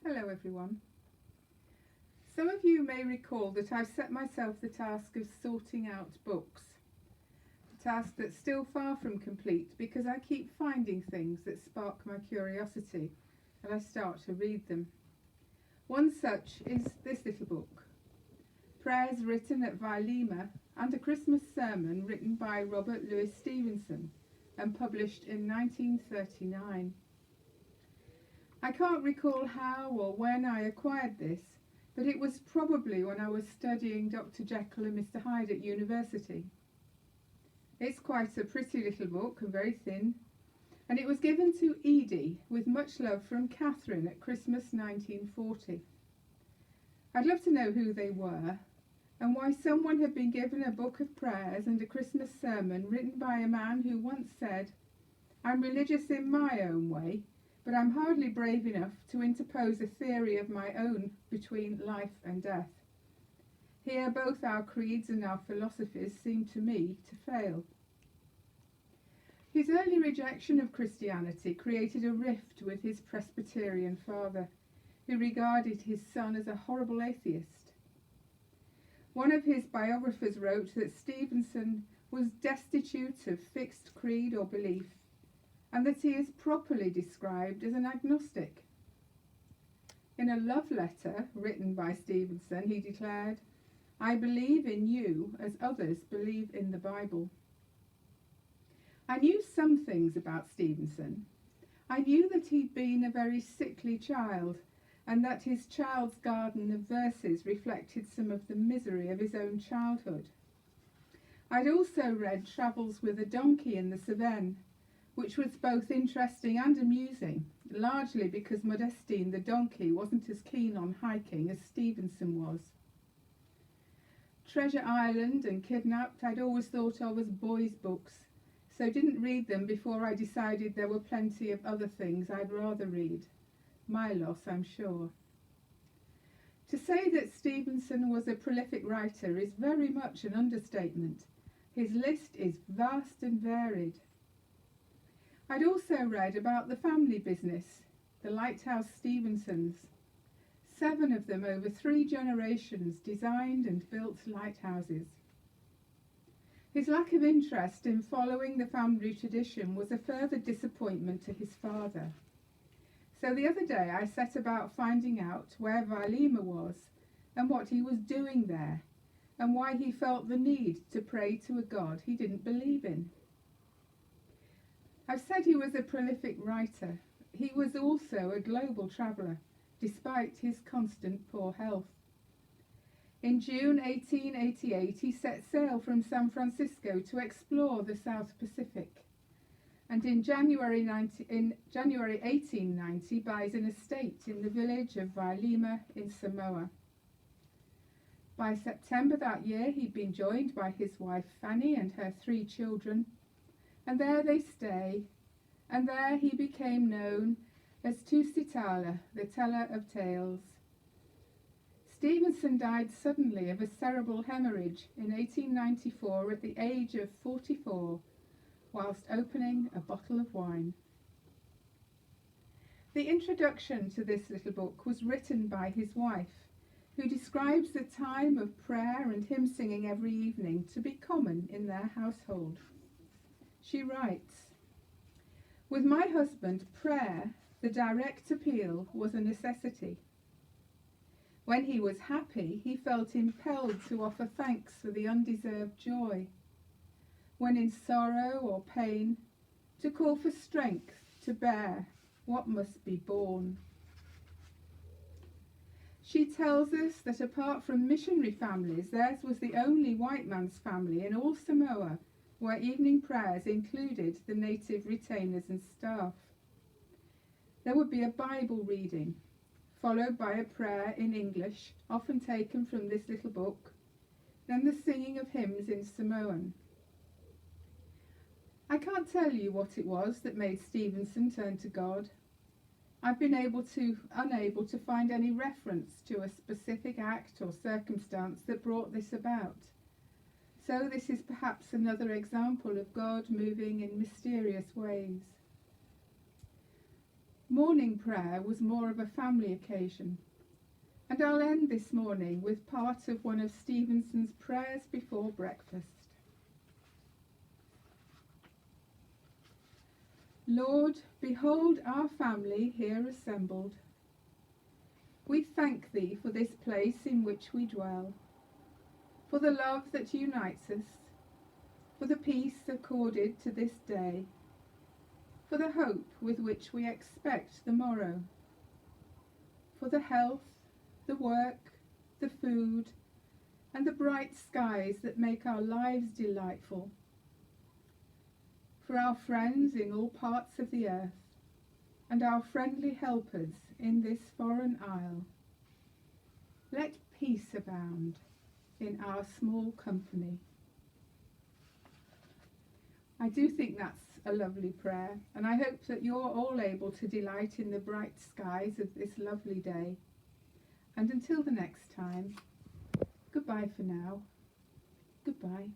Hello everyone. Some of you may recall that I've set myself the task of sorting out books. A task that's still far from complete because I keep finding things that spark my curiosity and I start to read them. One such is this little book, Prayers Written at Vailima and a Christmas Sermon written by Robert Louis Stevenson and published in 1939. I can't recall how or when I acquired this, but it was probably when I was studying Dr. Jekyll and Mr. Hyde at university. It's quite a pretty little book and very thin, and it was given to Edie with much love from Catherine at Christmas 1940. I'd love to know who they were and why someone had been given a book of prayers and a Christmas sermon written by a man who once said, "I'm religious in my own way, but I'm hardly brave enough to interpose a theory of my own between life and death." Here both our creeds and our philosophies seem to me to fail. His early rejection of Christianity created a rift with his Presbyterian father, who regarded his son as a horrible atheist. One of his biographers wrote that Stevenson was destitute of fixed creed or belief, and that he is properly described as an agnostic. In a love letter written by Stevenson, he declared, "I believe in you as others believe in the Bible." I knew some things about Stevenson. I knew that he'd been a very sickly child, and that his child's garden of verses reflected some of the misery of his own childhood. I'd also read Travels with a Donkey in the Cevennes, which was both interesting and amusing, largely because Modestine the donkey wasn't as keen on hiking as Stevenson was. Treasure Island and Kidnapped I'd always thought of as boys' books, so didn't read them before I decided there were plenty of other things I'd rather read. My loss, I'm sure. To say that Stevenson was a prolific writer is very much an understatement. His list is vast and varied. I'd also read about the family business, the Lighthouse Stevensons. 7 of them over 3 generations designed and built lighthouses. His lack of interest in following the family tradition was a further disappointment to his father. So the other day I set about finding out where Vailima was and what he was doing there and why he felt the need to pray to a God he didn't believe in. I've said he was a prolific writer. He was also a global traveller, despite his constant poor health. In June 1888 he set sail from San Francisco to explore the South Pacific, and in January 1890 buys an estate in the village of Vailima in Samoa. By September that year he'd been joined by his wife Fanny and her 3 children, and there they stay, and there he became known as Tusitala, the teller of tales. Stevenson died suddenly of a cerebral hemorrhage in 1894 at the age of 44, whilst opening a bottle of wine. The introduction to this little book was written by his wife, who describes the time of prayer and hymn singing every evening to be common in their household. She writes, "With my husband, prayer, the direct appeal, was a necessity. When he was happy, he felt impelled to offer thanks for the undeserved joy. When in sorrow or pain, to call for strength to bear what must be borne." She tells us that apart from missionary families, theirs was the only white man's family in all Samoa where evening prayers included the native retainers and staff. There would be a Bible reading, followed by a prayer in English, often taken from this little book, then the singing of hymns in Samoan. I can't tell you what it was that made Stevenson turn to God. I've been unable to find any reference to a specific act or circumstance that brought this about. So this is perhaps another example of God moving in mysterious ways. Morning prayer was more of a family occasion, and I'll end this morning with part of one of Stevenson's prayers before breakfast. Lord, behold our family here assembled. We thank thee for this place in which we dwell, for the love that unites us, for the peace accorded to this day, for the hope with which we expect the morrow, for the health, the work, the food, and the bright skies that make our lives delightful, for our friends in all parts of the earth, and our friendly helpers in this foreign isle. Let peace abound in our small company. I do think that's a lovely prayer, and I hope that you're all able to delight in the bright skies of this lovely day. And until the next time, goodbye for now. Goodbye.